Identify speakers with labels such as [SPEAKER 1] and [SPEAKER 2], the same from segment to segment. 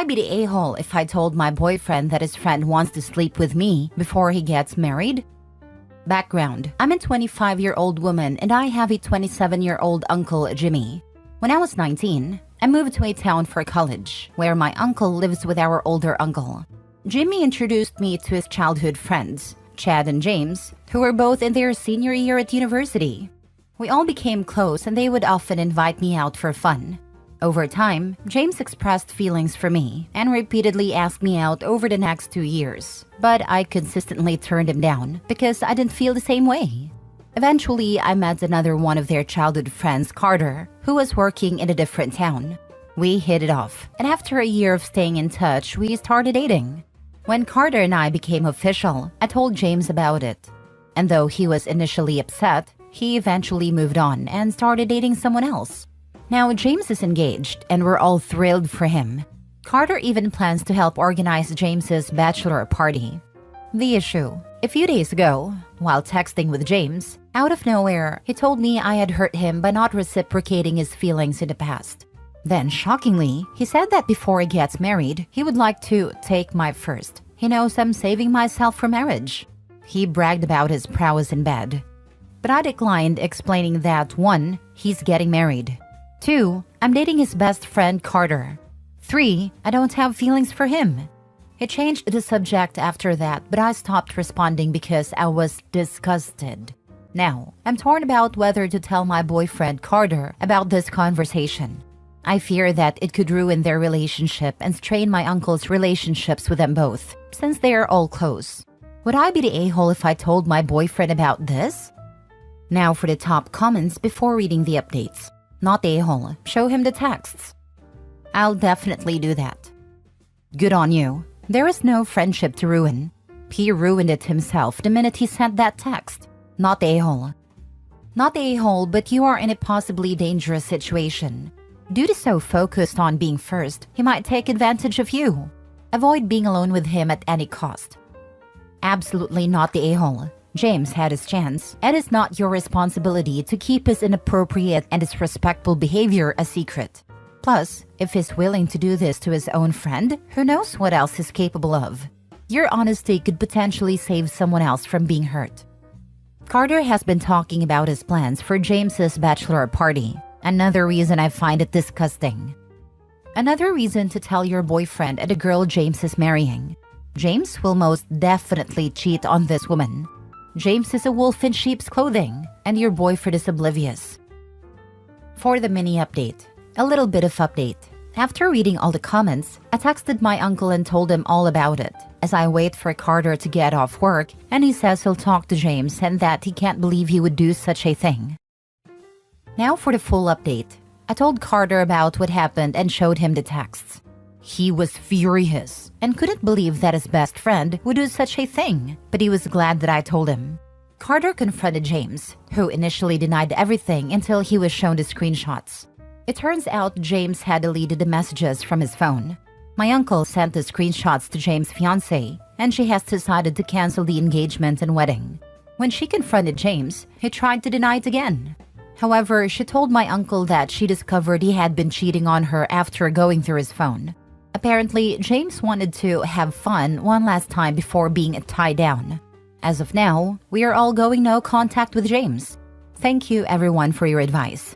[SPEAKER 1] I be the a-hole if I told my boyfriend that his friend wants to sleep with me before he gets married? Background: I'm a 25-year-old woman and I have a 27-year-old uncle, Jimmy. When I was 19, I moved to a town for college, where my uncle lives with our older uncle. Jimmy introduced me to his childhood friends, Chad and James, who were both in their senior year at university. We all became close and they would often invite me out for fun. Over time, James expressed feelings for me and repeatedly asked me out over the next 2 years, but I consistently turned him down because I didn't feel the same way. Eventually, I met another one of their childhood friends, Carter, who was working in a different town. We hit it off, and after a year of staying in touch, we started dating. When Carter and I became official, I told James about it. And though he was initially upset, he eventually moved on and started dating someone else. Now, James is engaged, and we're all thrilled for him. Carter even plans to help organize James's bachelor party. The issue: a few days ago, while texting with James, out of nowhere, he told me I had hurt him by not reciprocating his feelings in the past. Then, shockingly, he said that before he gets married, he would like to take my first. He knows I'm saving myself for marriage. He bragged about his prowess in bed. But I declined, explaining that 1, he's getting married. 2, I'm dating his best friend, Carter. 3, I don't have feelings for him. He changed the subject after that, but I stopped responding because I was disgusted. Now, I'm torn about whether to tell my boyfriend, Carter, about this conversation. I fear that it could ruin their relationship and strain my uncle's relationships with them both, since they are all close. Would I be the a-hole if I told my boyfriend about this? Now for the top comments before reading the updates. Not the a-hole, show him the texts. I'll definitely do that. Good on you. There is no friendship to ruin. He ruined it himself the minute he sent that text. Not the a-hole. Not the a-hole, but you are in a possibly dangerous situation. Due to so focused on being first, he might take advantage of you. Avoid being alone with him at any cost. Absolutely not the a-hole. James had his chance. It is not your responsibility to keep his inappropriate and disrespectful behavior a secret. Plus, if he's willing to do this to his own friend, who knows what else he's capable of? Your honesty could potentially save someone else from being hurt. Carter has been talking about his plans for James's bachelor party. Another reason I find it disgusting. Another reason to tell your boyfriend and the girl James is marrying. James will most definitely cheat on this woman. James is a wolf in sheep's clothing, and your boyfriend is oblivious. For the mini update, a little bit of update. After reading all the comments, I texted my uncle and told him all about it, as I wait for Carter to get off work, and he says he'll talk to James and that he can't believe he would do such a thing. Now for the full update. I told Carter about what happened and showed him the texts. He was furious and couldn't believe that his best friend would do such a thing, but he was glad that I told him. Carter confronted James, who initially denied everything until he was shown the screenshots. It turns out James had deleted the messages from his phone. My uncle sent the screenshots to James' fiancée, and she has decided to cancel the engagement and wedding. When she confronted James, he tried to deny it again. However, she told my uncle that she discovered he had been cheating on her after going through his phone. Apparently, James wanted to have fun one last time before being tied down. As of now, we are all going no contact with James. Thank you everyone for your advice.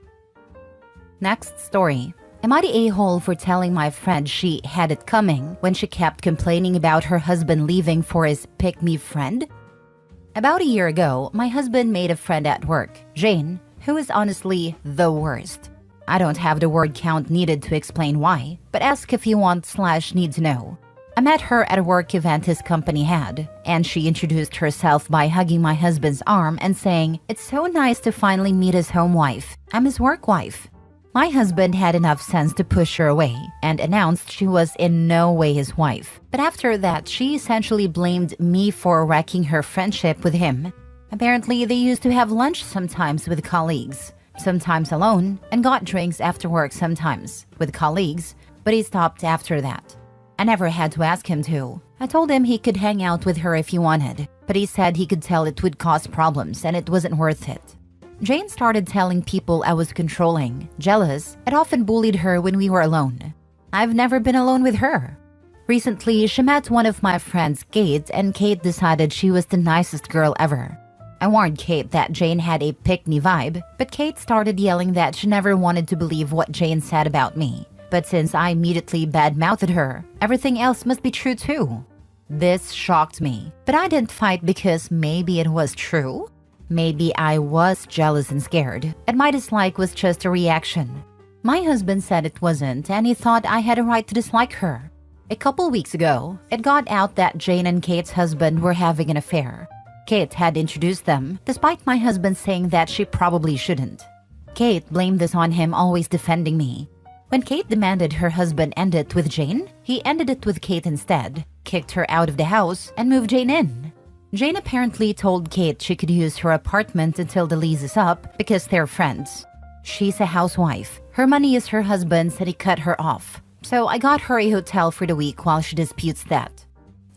[SPEAKER 1] Next story. Am I the a-hole for telling my friend she had it coming when she kept complaining about her husband leaving for his pick-me friend? About a year ago, my husband made a friend at work, Jane, who is honestly the worst. I don't have the word count needed to explain why, but ask if you want/need to know. I met her at a work event his company had, and she introduced herself by hugging my husband's arm and saying, "It's so nice to finally meet his home wife. I'm his work wife." My husband had enough sense to push her away and announced she was in no way his wife. But after that, she essentially blamed me for wrecking her friendship with him. Apparently, they used to have lunch sometimes with colleagues, sometimes alone, and got drinks after work sometimes with colleagues, but he stopped after that. I never had to ask him to. I told him he could hang out with her if he wanted, but he said he could tell it would cause problems and it wasn't worth it. Jane started telling people I was controlling, jealous, and often bullied her when we were alone. I've never been alone with her. Recently, she met one of my friends, Kate, and Kate decided she was the nicest girl ever. I warned Kate that Jane had a pick-me vibe, but Kate started yelling that she never wanted to believe what Jane said about me. But since I immediately bad-mouthed her, everything else must be true too. This shocked me, but I didn't fight because maybe it was true? Maybe I was jealous and scared, and my dislike was just a reaction. My husband said it wasn't, and he thought I had a right to dislike her. A couple weeks ago, it got out that Jane and Kate's husband were having an affair. Kate had introduced them, despite my husband saying that she probably shouldn't. Kate blamed this on him always defending me. When Kate demanded her husband end it with Jane, he ended it with Kate instead, kicked her out of the house, and moved Jane in. Jane apparently told Kate she could use her apartment until the lease is up because they're friends. She's a housewife. Her money is her husband's and he cut her off. So I got her a hotel for the week while she disputes that.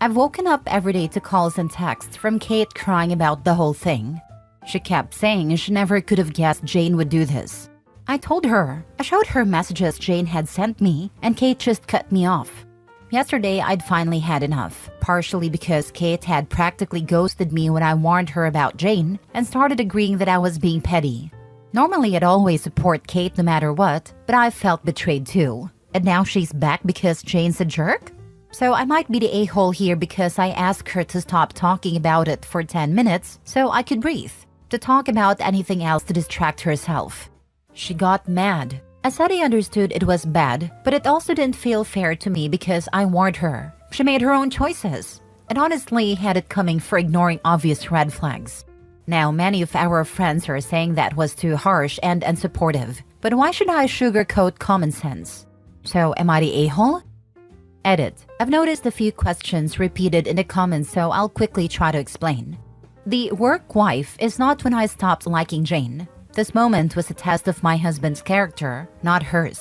[SPEAKER 1] I've woken up every day to calls and texts from Kate crying about the whole thing. She kept saying she never could have guessed Jane would do this. I told her. I showed her messages Jane had sent me, and Kate just cut me off. Yesterday, I'd finally had enough, partially because Kate had practically ghosted me when I warned her about Jane and started agreeing that I was being petty. Normally, I'd always support Kate no matter what, but I felt betrayed too. And now she's back because Jane's a jerk? So I might be the a-hole here because I asked her to stop talking about it for 10 minutes so I could breathe, to talk about anything else to distract herself. She got mad. I said I understood it was bad, but it also didn't feel fair to me because I warned her. She made her own choices, and honestly had it coming for ignoring obvious red flags. Now, many of our friends are saying that was too harsh and unsupportive, but why should I sugarcoat common sense? So, am I the a-hole? Edit. I've noticed a few questions repeated in the comments, so I'll quickly try to explain. The work wife is not when I stopped liking Jane. This moment was a test of my husband's character, not hers.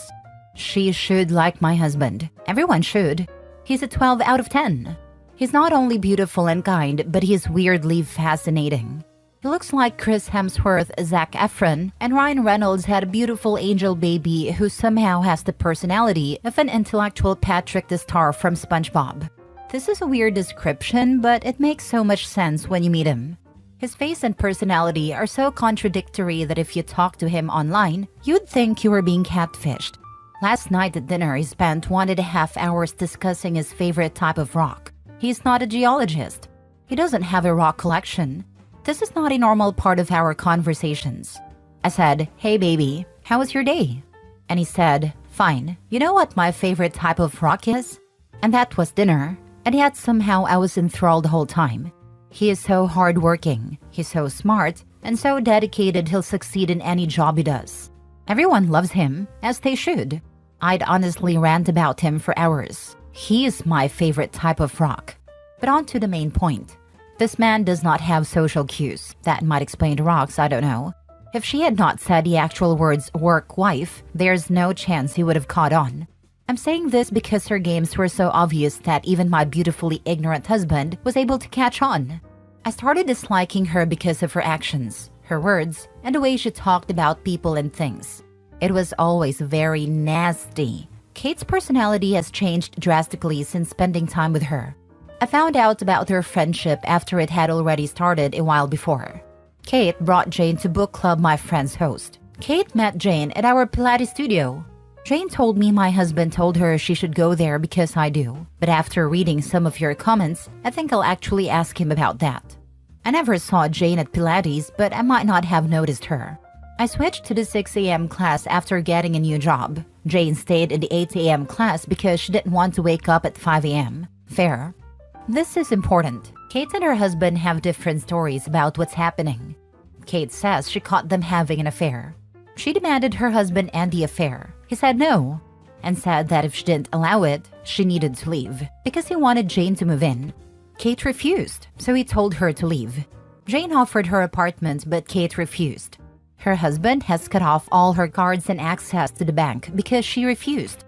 [SPEAKER 1] She should like my husband. Everyone should. He's a 12 out of 10. He's not only beautiful and kind, but he's weirdly fascinating. He looks like Chris Hemsworth, Zac Efron, and Ryan Reynolds had a beautiful angel baby who somehow has the personality of an intellectual Patrick the Star from SpongeBob. This is a weird description, but it makes so much sense when you meet him. His face and personality are so contradictory that if you talk to him online, you'd think you were being catfished. Last night at dinner, he spent 1.5 hours discussing his favorite type of rock. He's not a geologist. He doesn't have a rock collection. This is not a normal part of our conversations. I said, "Hey baby, how was your day?" And he said, "Fine. You know what my favorite type of rock is?" And that was dinner. And yet somehow I was enthralled the whole time. He is so hardworking, he's so smart, and so dedicated he'll succeed in any job he does. Everyone loves him, as they should. I'd honestly rant about him for hours. He is my favorite type of rock. But on to the main point. This man does not have social cues. That might explain the rocks, I don't know. If she had not said the actual words work wife, there's no chance he would have caught on. I'm saying this because her games were so obvious that even my beautifully ignorant husband was able to catch on. I started disliking her because of her actions, her words, and the way she talked about people and things. It was always very nasty. Kate's personality has changed drastically since spending time with her. I found out about their friendship after it had already started a while before. Kate brought Jane to book club my friends host. Kate met Jane at our Pilates studio. Jane told me my husband told her she should go there because I do. But after reading some of your comments, I think I'll actually ask him about that. I never saw Jane at Pilates, but I might not have noticed her. I switched to the 6 a.m. class after getting a new job. Jane stayed in the 8 a.m. class because she didn't want to wake up at 5 a.m. Fair. This is important. Kate and her husband have different stories about what's happening. Kate says she caught them having an affair. She demanded her husband end the affair. He said no, and said that if she didn't allow it, she needed to leave, because he wanted Jane to move in. Kate refused, so he told her to leave. Jane offered her apartment, but Kate refused. Her husband has cut off all her cards and access to the bank because she refused.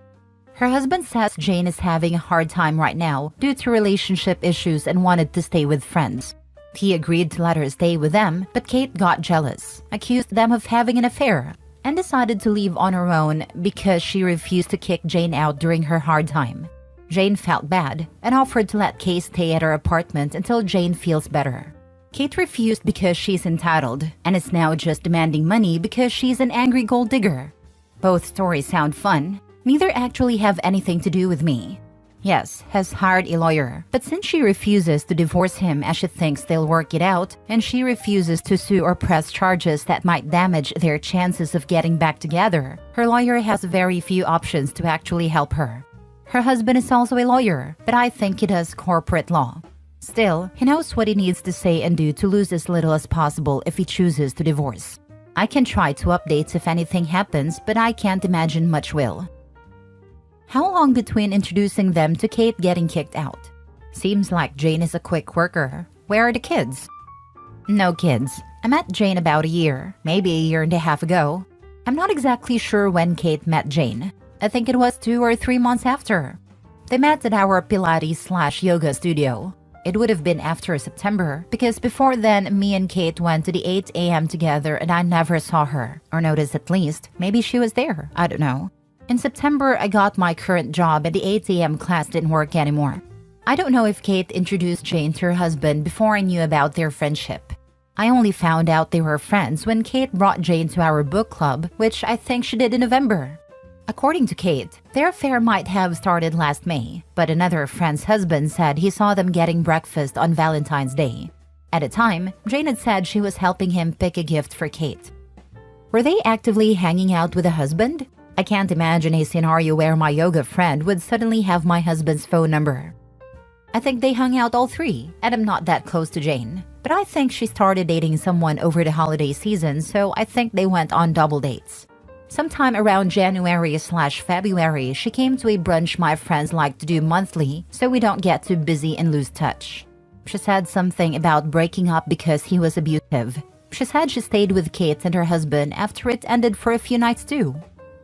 [SPEAKER 1] Her husband says Jane is having a hard time right now due to relationship issues and wanted to stay with friends. He agreed to let her stay with them, but Kate got jealous, accused them of having an affair. and decided to leave on her own because she refused to kick Jane out during her hard time. Jane felt bad and offered to let Kate stay at her apartment until Jane feels better. Kate refused because she's entitled and is now just demanding money because she's an angry gold digger. Both stories sound fun. Neither actually have anything to do with me. Yes, has hired a lawyer, but since she refuses to divorce him as she thinks they'll work it out, and she refuses to sue or press charges that might damage their chances of getting back together, her lawyer has very few options to actually help her. Her husband is also a lawyer, but I think he does corporate law. Still, he knows what he needs to say and do to lose as little as possible if he chooses to divorce. I can try to update if anything happens, but I can't imagine much will. How long between introducing them to Kate getting kicked out? Seems like Jane is a quick worker. Where are the kids? No kids. I met Jane about a year, maybe a year and a half ago. I'm not exactly sure when Kate met Jane. I think it was 2 or 3 months after. They met at our Pilates/yoga studio. It would have been after September, because before then, me and Kate went to the 8 a.m. together and I never saw her, or noticed at least. Maybe she was there, I don't know. In September, I got my current job and the 8 a.m. class didn't work anymore. I don't know if Kate introduced Jane to her husband before I knew about their friendship. I only found out they were friends when Kate brought Jane to our book club, which I think she did in November. According to Kate, their affair might have started last May, but another friend's husband said he saw them getting breakfast on Valentine's Day. At the time, Jane had said she was helping him pick a gift for Kate. Were they actively hanging out with a husband? I can't imagine a scenario where my yoga friend would suddenly have my husband's phone number. I think they hung out all three, and I'm not that close to Jane. But I think she started dating someone over the holiday season, so I think they went on double dates. Sometime around January/February, she came to a brunch my friends like to do monthly, so we don't get too busy and lose touch. She said something about breaking up because he was abusive. She said she stayed with Kate and her husband after it ended for a few nights too.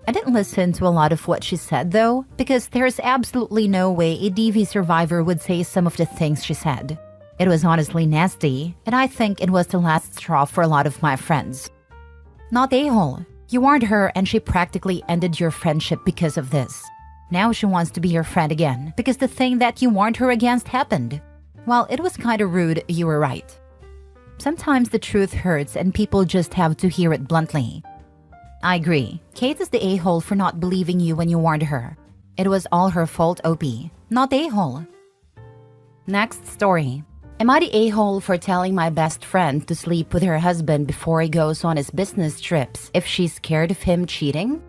[SPEAKER 1] I didn't listen to a lot of what she said though, because there's absolutely no way a DV survivor would say some of the things she said. It was honestly nasty, and I think it was the last straw for a lot of my friends. Not a-hole. You warned her and she practically ended your friendship because of this. Now she wants to be your friend again, because the thing that you warned her against happened. While it was kinda rude, you were right. Sometimes the truth hurts and people just have to hear it bluntly. I agree. Kate is the a-hole for not believing you when you warned her. It was all her fault, OP. Not a-hole. Next story. Am I the a-hole for telling my best friend to sleep with her husband before he goes on his business trips if she's scared of him cheating?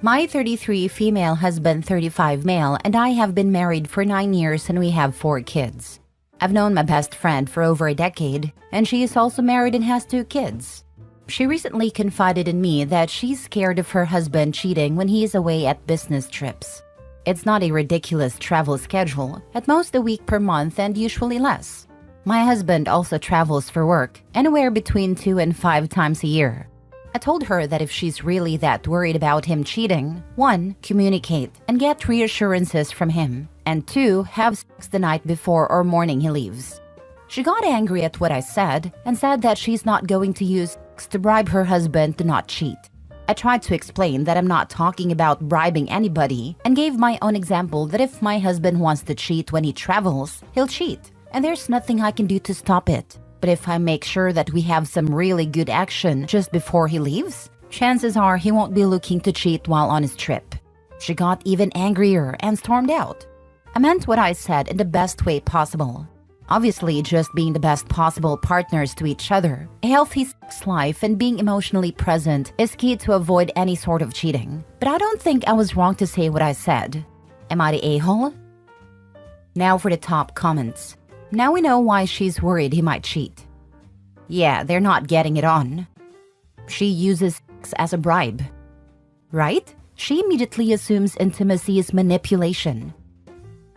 [SPEAKER 1] My 33 female husband, 35 male, and I have been married for 9 years and we have 4 kids. I've known my best friend for over a decade, and she is also married and has 2 kids. She recently confided in me that she's scared of her husband cheating when he is away at business trips. It's not a ridiculous travel schedule, at most a week per month and usually less. My husband also travels for work, anywhere between 2 and 5 times a year. I told her that if she's really that worried about him cheating, 1, communicate and get reassurances from him, and 2, have sex the night before or morning he leaves. She got angry at what I said and said that she's not going to use sex to bribe her husband to not cheat. I tried to explain that I'm not talking about bribing anybody and gave my own example that if my husband wants to cheat when he travels, he'll cheat, and there's nothing I can do to stop it. But if I make sure that we have some really good action just before he leaves, chances are he won't be looking to cheat while on his trip. She got even angrier and stormed out. I meant what I said in the best way possible. Obviously, just being the best possible partners to each other, a healthy sex life, and being emotionally present is key to avoid any sort of cheating. But I don't think I was wrong to say what I said. Am I the a-hole? Now for the top comments. Now we know why she's worried he might cheat. Yeah, they're not getting it on. She uses sex as a bribe. Right? She immediately assumes intimacy is manipulation.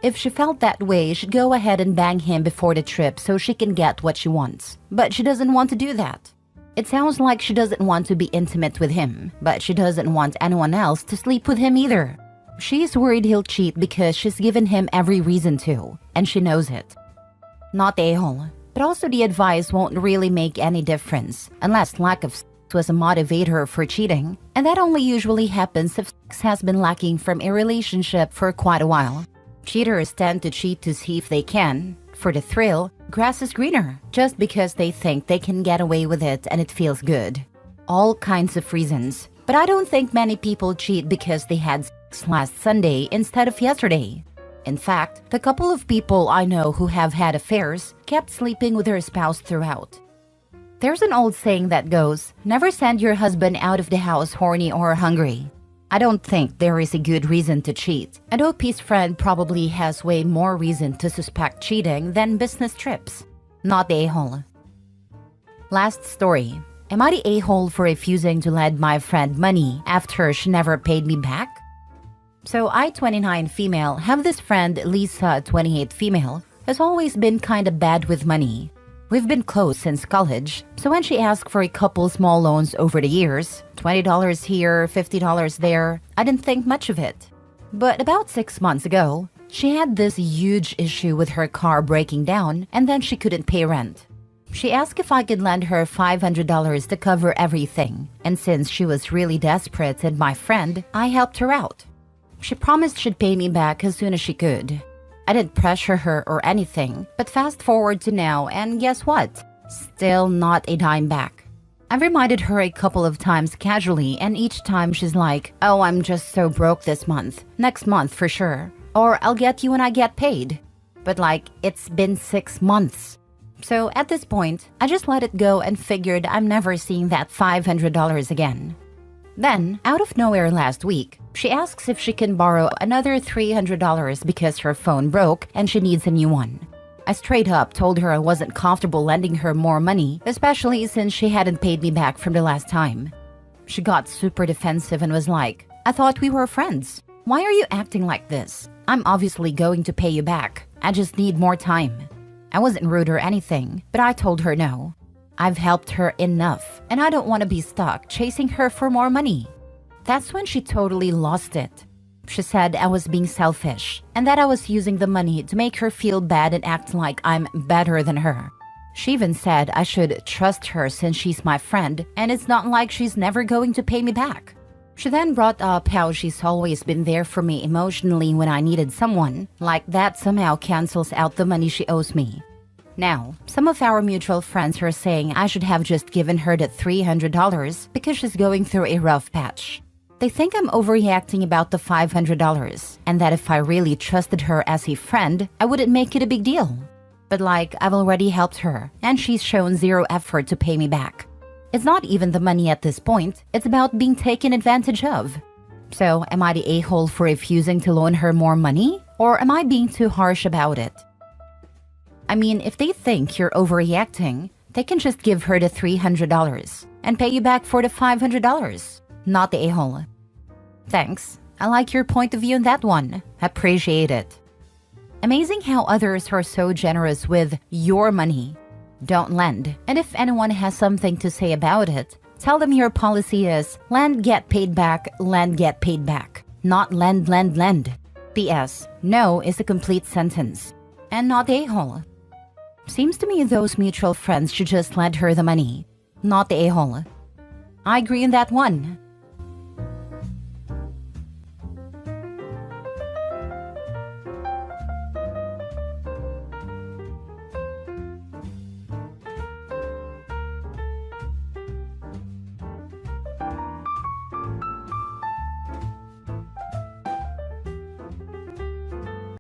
[SPEAKER 1] If she felt that way, she'd go ahead and bang him before the trip so she can get what she wants. But she doesn't want to do that. It sounds like she doesn't want to be intimate with him, but she doesn't want anyone else to sleep with him either. She's worried he'll cheat because she's given him every reason to, and she knows it. Not a-hole, but also the advice won't really make any difference unless lack of sex was a motivator for cheating, and that only usually happens if sex has been lacking from a relationship for quite a while. Cheaters tend to cheat to see if they can, for the thrill, grass is greener, just because they think they can get away with it and it feels good. All kinds of reasons, but I don't think many people cheat because they had sex last Sunday instead of yesterday. In fact, the couple of people I know who have had affairs kept sleeping with their spouse throughout. There's an old saying that goes, never send your husband out of the house horny or hungry. I don't think there is a good reason to cheat, and OP's friend probably has way more reason to suspect cheating than business trips. Not the a-hole. Last story. Am I the a-hole for refusing to lend my friend money after she never paid me back? So I, 29 female, have this friend, Lisa, 28 female, has always been kinda bad with money. We've been close since college, so when she asked for a couple small loans over the years, $20 here, $50 there, I didn't think much of it. But about 6 months ago, she had this huge issue with her car breaking down and then she couldn't pay rent. She asked if I could lend her $500 to cover everything, and since she was really desperate and my friend, I helped her out. She promised she'd pay me back as soon as she could. I didn't pressure her or anything, but fast forward to now and guess what? Still not a dime back. I've reminded her a couple of times casually and each time she's like, oh, I'm just so broke this month, next month for sure, or I'll get you when I get paid. But like, it's been 6 months. So at this point, I just let it go and figured I'm never seeing that $500 again. Then, out of nowhere last week, she asks if she can borrow another $300 because her phone broke and she needs a new one. I straight up told her I wasn't comfortable lending her more money, especially since she hadn't paid me back from the last time. She got super defensive and was like, I thought we were friends. Why are you acting like this? I'm obviously going to pay you back. I just need more time. I wasn't rude or anything, but I told her no. I've helped her enough, and I don't want to be stuck chasing her for more money. That's when she totally lost it. She said I was being selfish, and that I was using the money to make her feel bad and act like I'm better than her. She even said I should trust her since she's my friend, and it's not like she's never going to pay me back. She then brought up how she's always been there for me emotionally when I needed someone, like that somehow cancels out the money she owes me. Now, some of our mutual friends are saying I should have just given her the $300 because she's going through a rough patch. They think I'm overreacting about the $500 and that if I really trusted her as a friend, I wouldn't make it a big deal. But like, I've already helped her and she's shown zero effort to pay me back. It's not even the money at this point, it's about being taken advantage of. So, am I the a-hole for refusing to loan her more money? Or am I being too harsh about it? I mean, if they think you're overreacting, they can just give her the $300 and pay you back for the $500, not the a-hole. Thanks. I like your point of view on that one. Appreciate it. Amazing how others are so generous with your money. Don't lend. And if anyone has something to say about it, tell them your policy is lend, get paid back, lend, get paid back. Not lend, lend, lend. P.S. No is a complete sentence. And not the a-hole. Seems to me those mutual friends should just lend her the money, not the a-hole. I agree on that one.